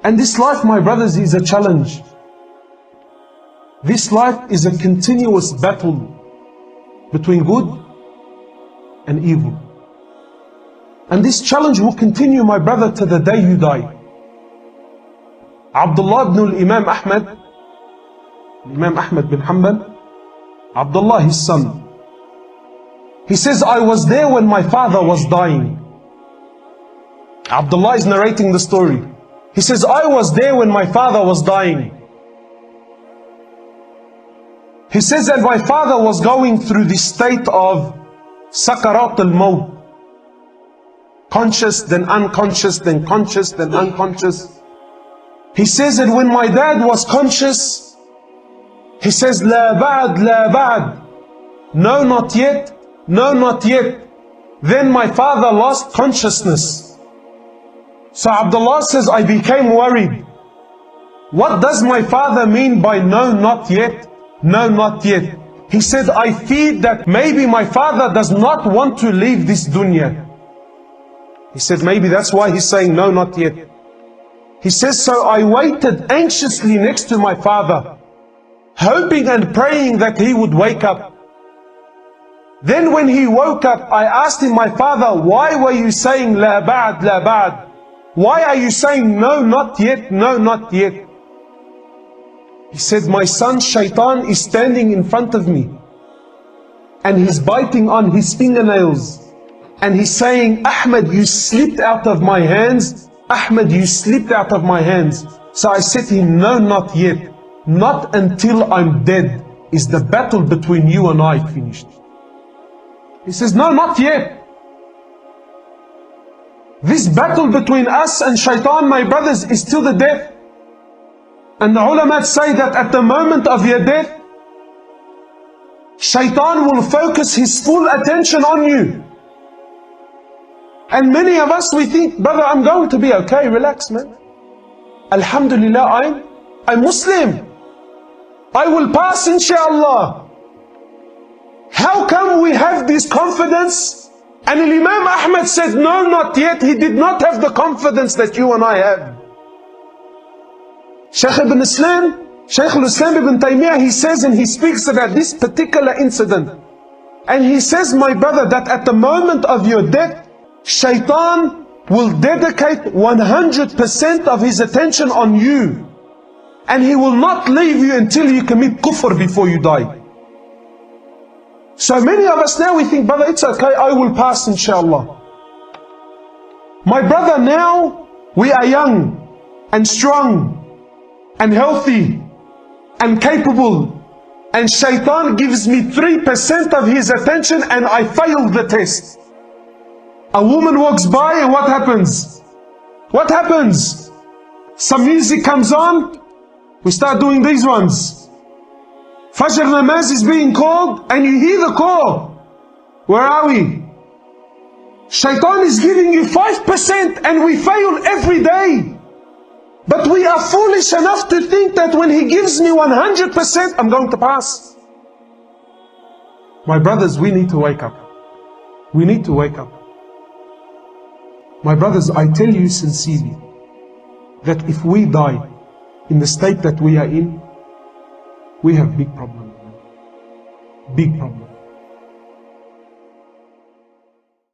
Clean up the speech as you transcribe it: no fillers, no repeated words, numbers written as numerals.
And this life, my brothers, is a challenge. This life is a continuous battle between good and evil. And this challenge will continue, my brother, to the day you die. Abdullah ibn Imam Ahmad, Imam Ahmad bin Hanbal, Abdullah, his son, he says, I was there when my father was dying. Abdullah is narrating the story. He says, I was there when my father was dying. He says, and my father was going through this state of sakarat al-maut. Conscious, then unconscious, then conscious, then unconscious. He says, and when my dad was conscious, he says, La ba'd, la ba'd. No, not yet. No, not yet. Then my father lost consciousness. So Abdullah says, I became worried. What does my father mean by no, not yet? No, not yet. He said, I feared that maybe my father does not want to leave this dunya. He said, maybe that's why he's saying no, not yet. He says, so I waited anxiously next to my father, hoping and praying that he would wake up. Then when he woke up, I asked him, my father, why were you saying la ba'd, la ba'd? Why are you saying no, not yet, no, not yet? He said, my son, Shaitan is standing in front of me, and he's biting on his fingernails, and he's saying, Ahmad, you slipped out of my hands. Ahmad, you slipped out of my hands. So I said to him, no, not yet. Not until I'm dead is the battle between you and I finished. He says, no, not yet. This battle between us and Shaitan, my brothers, is till the death. And the ulama say that at the moment of your death, Shaitan will focus his full attention on you. And many of us, we think, brother, I'm going to be okay, relax, man. Alhamdulillah, I'm Muslim. I will pass, inshallah. How come we have this confidence? And Imam Ahmad said, no, not yet. He did not have the confidence that you and I have. Shaykh al-Islam ibn Taymiyyah, he says, and he speaks about this particular incident. And he says, my brother, that at the moment of your death, Shaitan will dedicate 100% of his attention on you. And he will not leave you until you commit kufr before you die. So many of us now, we think, brother, it's okay, I will pass, inshallah. My brother, now we are young and strong and healthy and capable. And Shaitan gives me 3% of his attention and I failed the test. A woman walks by and what happens? What happens? Some music comes on, we start doing these ones. Fajr namaz is being called and you hear the call. Where are we? Shaitan is giving you 5% and we fail every day. But we are foolish enough to think that when he gives me 100%, I'm going to pass. My brothers, we need to wake up. We need to wake up. My brothers, I tell you sincerely, that if we die in the state that we are in, we have big problems. Big problems.